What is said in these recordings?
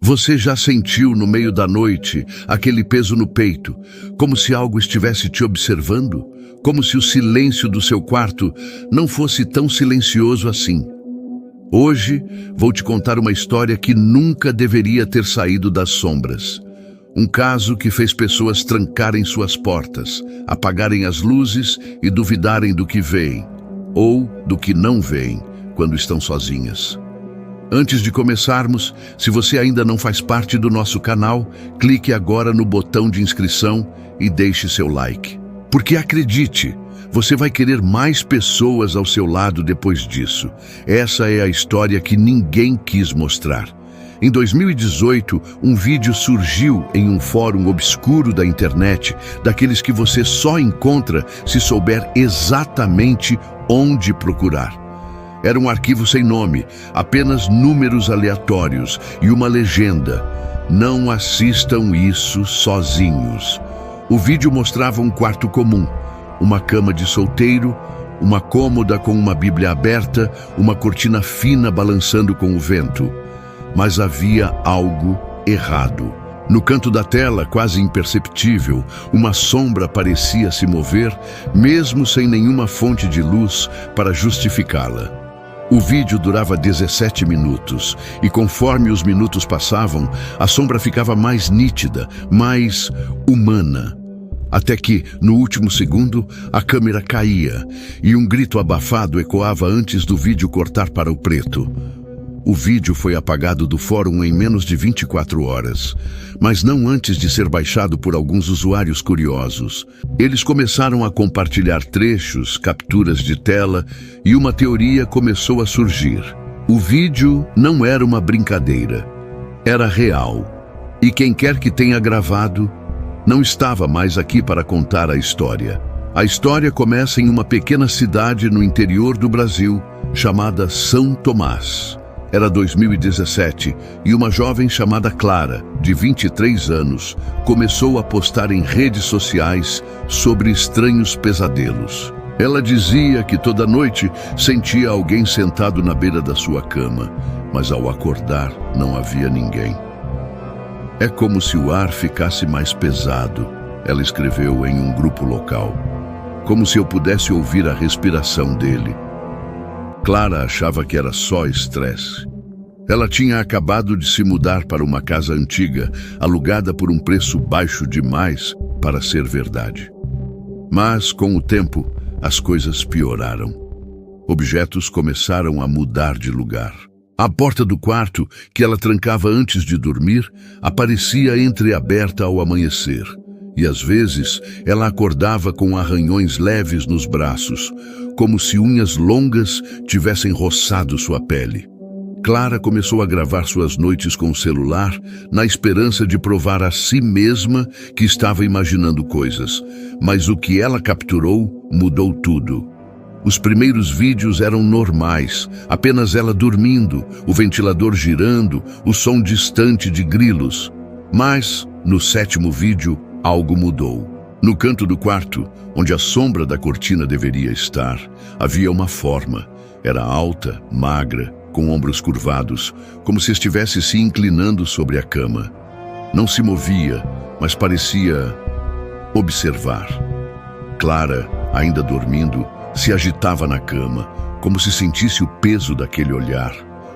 Você já sentiu no meio da noite aquele peso no peito, como se algo estivesse te observando? Como se o silêncio do seu quarto não fosse tão silencioso assim? Hoje vou te contar uma história que nunca deveria ter saído das sombras. Um caso que fez pessoas trancarem suas portas, apagarem as luzes e duvidarem do que veem, ou do que não veem, quando estão sozinhas. Antes de começarmos, se você ainda não faz parte do nosso canal, clique agora no botão de inscrição e deixe seu like. Porque acredite, você vai querer mais pessoas ao seu lado depois disso. Essa é a história que ninguém quis mostrar. Em 2018, um vídeo surgiu em um fórum obscuro da internet, daqueles que você só encontra se souber exatamente onde procurar. Era um arquivo sem nome, apenas números aleatórios e uma legenda: não assistam isso sozinhos. O vídeo mostrava um quarto comum, uma cama de solteiro, uma cômoda com uma Bíblia aberta, uma cortina fina balançando com o vento. Mas havia algo errado. No canto da tela, quase imperceptível, uma sombra parecia se mover, mesmo sem nenhuma fonte de luz para justificá-la. O vídeo durava 17 minutos, e conforme os minutos passavam, a sombra ficava mais nítida, mais humana. Até que, no último segundo, a câmera caía, e um grito abafado ecoava antes do vídeo cortar para o preto. O vídeo foi apagado do fórum em menos de 24 horas, mas não antes de ser baixado por alguns usuários curiosos. Eles começaram a compartilhar trechos, capturas de tela, e uma teoria começou a surgir. O vídeo não era uma brincadeira, era real. E quem quer que tenha gravado, não estava mais aqui para contar a história. A história começa em uma pequena cidade no interior do Brasil, chamada São Tomás. Era 2017 e uma jovem chamada Clara, de 23 anos, começou a postar em redes sociais sobre estranhos pesadelos. Ela dizia que toda noite sentia alguém sentado na beira da sua cama, mas ao acordar não havia ninguém. É como se o ar ficasse mais pesado, ela escreveu em um grupo local. Como se eu pudesse ouvir a respiração dele. Clara achava que era só estresse. Ela tinha acabado de se mudar para uma casa antiga, alugada por um preço baixo demais para ser verdade. Mas, com o tempo, as coisas pioraram. Objetos começaram a mudar de lugar. A porta do quarto, que ela trancava antes de dormir, aparecia entreaberta ao amanhecer. E às vezes ela acordava com arranhões leves nos braços, como se unhas longas tivessem roçado sua pele. Clara começou a gravar suas noites com o celular, na esperança de provar a si mesma que estava imaginando coisas. Mas o que ela capturou mudou tudo. Os primeiros vídeos eram normais, apenas ela dormindo, o ventilador girando, o som distante de grilos. Mas, no 7º vídeo, algo mudou. No canto do quarto, onde a sombra da cortina deveria estar, havia uma forma. Era alta, magra, com ombros curvados, como se estivesse se inclinando sobre a cama. Não se movia, mas parecia observar. Clara, ainda dormindo, se agitava na cama, como se sentisse o peso daquele olhar.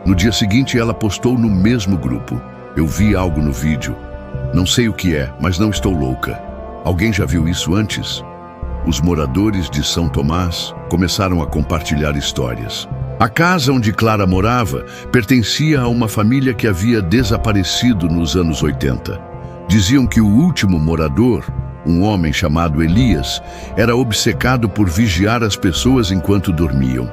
No dia seguinte, ela postou no mesmo grupo: "Eu vi algo no vídeo. Não sei o que é, mas não estou louca. Alguém já viu isso antes?" Os moradores de São Tomás começaram a compartilhar histórias. A casa onde Clara morava pertencia a uma família que havia desaparecido nos anos 80. Diziam que o último morador, um homem chamado Elias, era obcecado por vigiar as pessoas enquanto dormiam.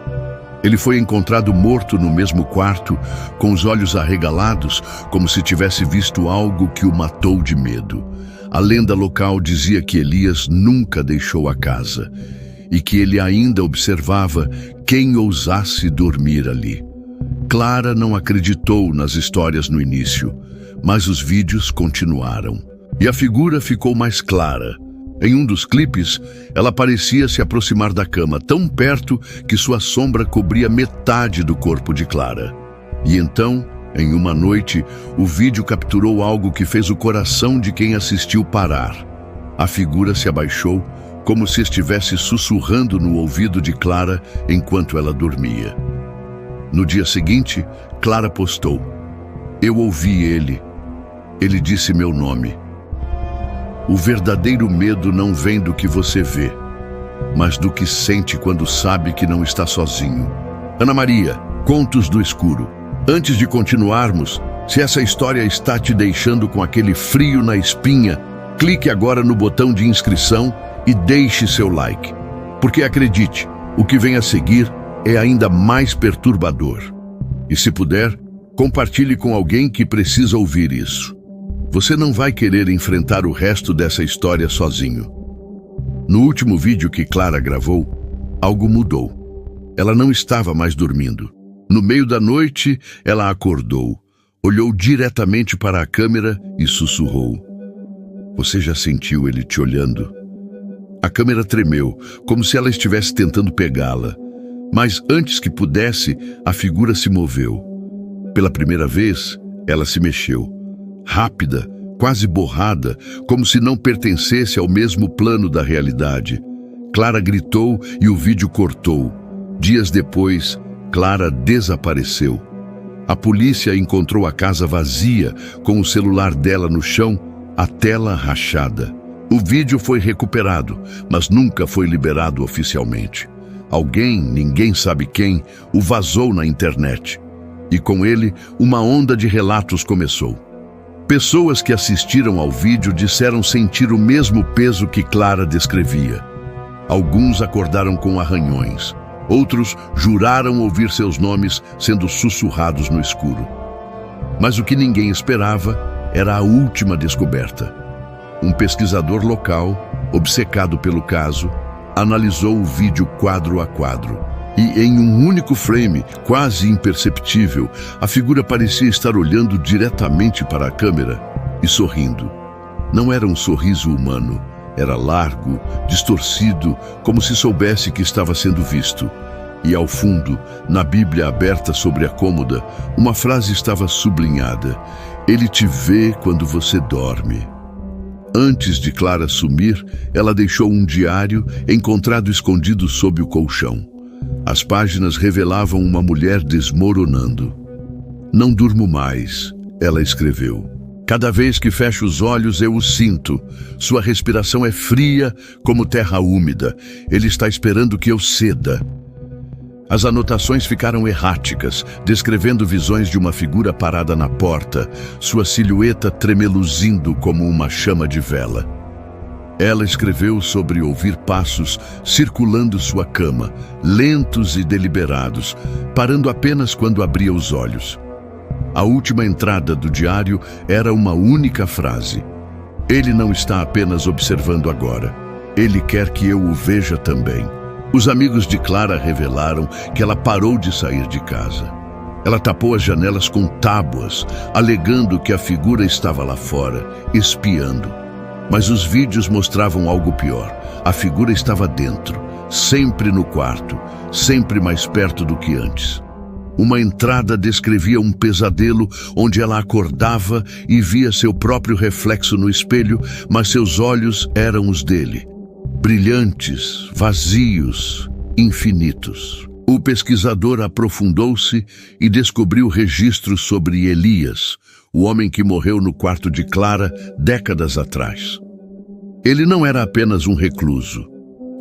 Ele foi encontrado morto no mesmo quarto, com os olhos arregalados, como se tivesse visto algo que o matou de medo. A lenda local dizia que Elias nunca deixou a casa e que ele ainda observava quem ousasse dormir ali. Clara não acreditou nas histórias no início, mas os vídeos continuaram. E a figura ficou mais clara. Em um dos clipes, ela parecia se aproximar da cama, tão perto que sua sombra cobria metade do corpo de Clara. E então, Em uma noite, o vídeo capturou algo que fez o coração de quem assistiu parar. A figura se abaixou, como se estivesse sussurrando no ouvido de Clara enquanto ela dormia. No dia seguinte, Clara postou: "Eu ouvi ele. Ele disse meu nome." O verdadeiro medo não vem do que você vê, mas do que sente quando sabe que não está sozinho. Ana Maria, Contos do Escuro. Antes de continuarmos, se essa história está te deixando com aquele frio na espinha, clique agora no botão de inscrição e deixe seu like. Porque acredite, o que vem a seguir é ainda mais perturbador. E se puder, compartilhe com alguém que precisa ouvir isso. Você não vai querer enfrentar o resto dessa história sozinho. No último vídeo que Clara gravou, algo mudou. Ela não estava mais dormindo. No meio da noite, ela acordou, olhou diretamente para a câmera e sussurrou: "Você já sentiu ele te olhando?" A câmera tremeu, como se ela estivesse tentando pegá-la. Mas antes que pudesse, a figura se moveu. Pela primeira vez, ela se mexeu. Rápida, quase borrada, como se não pertencesse ao mesmo plano da realidade. Clara gritou e o vídeo cortou. Dias depois, Clara desapareceu. A polícia encontrou a casa vazia, com o celular dela no chão, a tela rachada. O vídeo foi recuperado, mas nunca foi liberado oficialmente. Alguém, ninguém sabe quem, o vazou na internet. E com ele, uma onda de relatos começou. Pessoas que assistiram ao vídeo disseram sentir o mesmo peso que Clara descrevia. Alguns acordaram com arranhões. Outros juraram ouvir seus nomes sendo sussurrados no escuro. Mas o que ninguém esperava era a última descoberta. Um pesquisador local, obcecado pelo caso, analisou o vídeo quadro a quadro. E em um único frame, quase imperceptível, a figura parecia estar olhando diretamente para a câmera e sorrindo. Não era um sorriso humano, era largo, distorcido, como se soubesse que estava sendo visto. E ao fundo, na Bíblia aberta sobre a cômoda, uma frase estava sublinhada: "Ele te vê quando você dorme." Antes de Clara sumir, ela deixou um diário encontrado escondido sob o colchão. As páginas revelavam uma mulher desmoronando. "Não durmo mais", ela escreveu. "Cada vez que fecho os olhos eu o sinto. Sua respiração é fria como terra úmida. Ele está esperando que eu ceda." As anotações ficaram erráticas, descrevendo visões de uma figura parada na porta, sua silhueta tremeluzindo como uma chama de vela. Ela escreveu sobre ouvir passos circulando sua cama, lentos e deliberados, parando apenas quando abria os olhos. A última entrada do diário era uma única frase: "Ele não está apenas observando agora. Ele quer que eu o veja também." Os amigos de Clara revelaram que ela parou de sair de casa. Ela tapou as janelas com tábuas, alegando que a figura estava lá fora, espiando. Mas os vídeos mostravam algo pior. A figura estava dentro, sempre no quarto, sempre mais perto do que antes. Uma entrada descrevia um pesadelo onde ela acordava e via seu próprio reflexo no espelho, mas seus olhos eram os dele. Brilhantes, vazios, infinitos. O pesquisador aprofundou-se e descobriu registros sobre Elias, o homem que morreu no quarto de Clara décadas atrás. Ele não era apenas um recluso.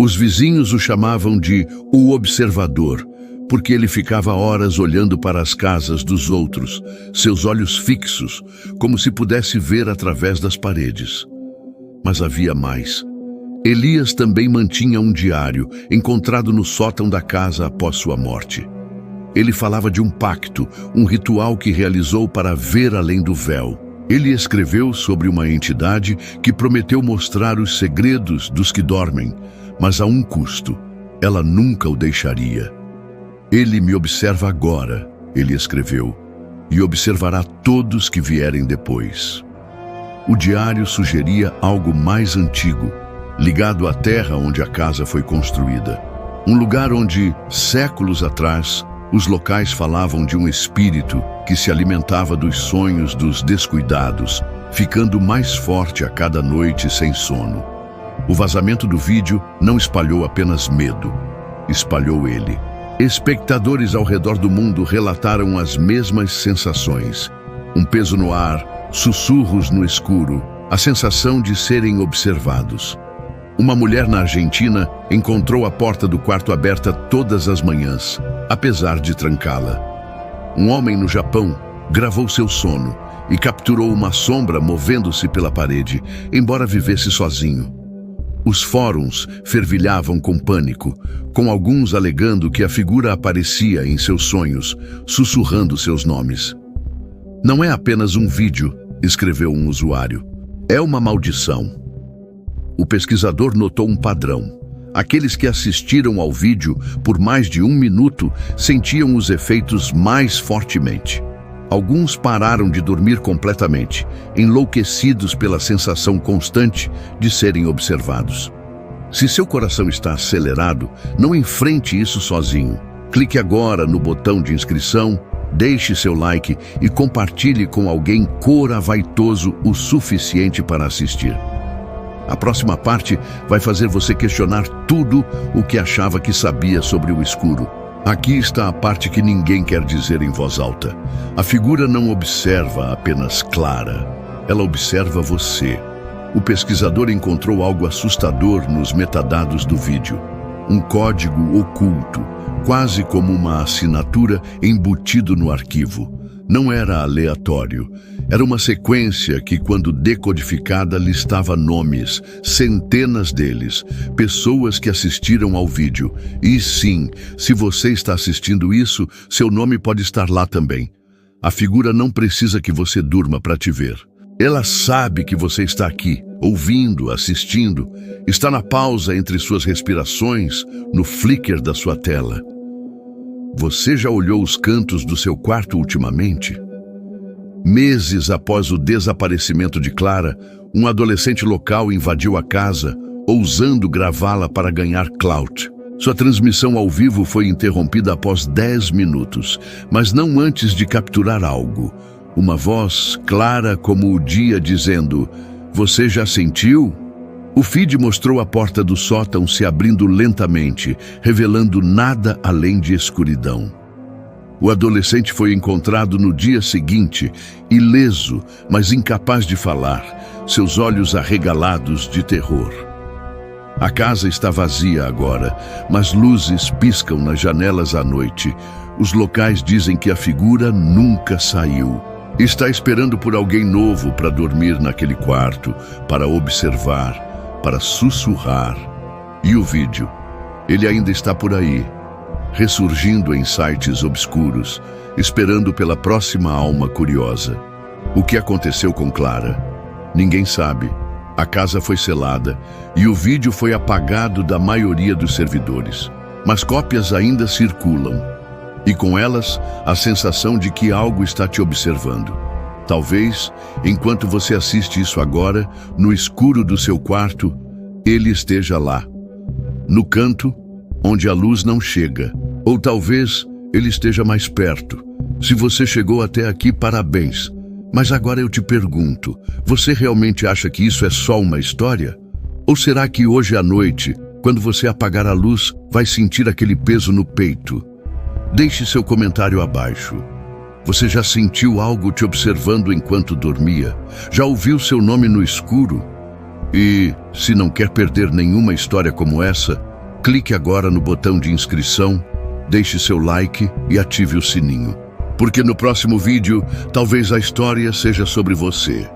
Os vizinhos o chamavam de o observador, porque ele ficava horas olhando para as casas dos outros, seus olhos fixos, como se pudesse ver através das paredes. Mas havia mais. Elias também mantinha um diário, encontrado no sótão da casa após sua morte. Ele falava de um pacto, um ritual que realizou para ver além do véu. Ele escreveu sobre uma entidade que prometeu mostrar os segredos dos que dormem, mas a um custo. Ela nunca o deixaria. "Ele me observa agora", ele escreveu, "e observará todos que vierem depois." O diário sugeria algo mais antigo, ligado à terra onde a casa foi construída. Um lugar onde, séculos atrás, Os locais falavam de um espírito que se alimentava dos sonhos dos descuidados, ficando mais forte a cada noite sem sono. O vazamento do vídeo não espalhou apenas medo, espalhou ele. Espectadores ao redor do mundo relataram as mesmas sensações. Um peso no ar, sussurros no escuro, a sensação de serem observados. Uma mulher na Argentina encontrou a porta do quarto aberta todas as manhãs, apesar de trancá-la. Um homem no Japão gravou seu sono e capturou uma sombra movendo-se pela parede, embora vivesse sozinho. Os fóruns fervilhavam com pânico, com alguns alegando que a figura aparecia em seus sonhos, sussurrando seus nomes. Não é apenas um vídeo, escreveu um usuário. É uma maldição. O pesquisador notou um padrão. Aqueles que assistiram ao vídeo por mais de 1 minuto sentiam os efeitos mais fortemente. Alguns pararam de dormir completamente, enlouquecidos pela sensação constante de serem observados. Se seu coração está acelerado, não enfrente isso sozinho. Clique agora no botão de inscrição, deixe seu like e compartilhe com alguém coravaitoso o suficiente para assistir. A próxima parte vai fazer você questionar tudo o que achava que sabia sobre o escuro. Aqui está a parte que ninguém quer dizer em voz alta. A figura não observa apenas Clara, ela observa você. O pesquisador encontrou algo assustador nos metadados do vídeo. Um código oculto, quase como uma assinatura embutido no arquivo. Não era aleatório. Era uma sequência que, quando decodificada, listava nomes, centenas deles, pessoas que assistiram ao vídeo. E sim, se você está assistindo isso, seu nome pode estar lá também. A figura não precisa que você durma para te ver. Ela sabe que você está aqui, ouvindo, assistindo, está na pausa entre suas respirações, no flicker da sua tela. Você já olhou os cantos do seu quarto ultimamente? Meses após o desaparecimento de Clara, um adolescente local invadiu a casa, ousando gravá-la para ganhar clout. Sua transmissão ao vivo foi interrompida após 10 minutos, mas não antes de capturar algo. Uma voz clara como o dia dizendo: "Você já sentiu?" O feed mostrou a porta do sótão se abrindo lentamente, revelando nada além de escuridão. O adolescente foi encontrado no dia seguinte, ileso, mas incapaz de falar, seus olhos arregalados de terror. A casa está vazia agora, mas luzes piscam nas janelas à noite. Os locais dizem que a figura nunca saiu. Está esperando por alguém novo para dormir naquele quarto, para observar, para sussurrar. E o vídeo? Ele ainda está por aí, ressurgindo em sites obscuros, esperando pela próxima alma curiosa. O que aconteceu com Clara? Ninguém sabe. A casa foi selada e o vídeo foi apagado da maioria dos servidores. Mas cópias ainda circulam. E com elas, a sensação de que algo está te observando. Talvez, enquanto você assiste isso agora, no escuro do seu quarto, ele esteja lá. No canto, onde a luz não chega. Ou talvez ele esteja mais perto. Se você chegou até aqui, parabéns. Mas agora eu te pergunto, você realmente acha que isso é só uma história? Ou será que hoje à noite, quando você apagar a luz, vai sentir aquele peso no peito? Deixe seu comentário abaixo. Você já sentiu algo te observando enquanto dormia? Já ouviu seu nome no escuro? E, se não quer perder nenhuma história como essa, clique agora no botão de inscrição, deixe seu like e ative o sininho. Porque no próximo vídeo, talvez a história seja sobre você.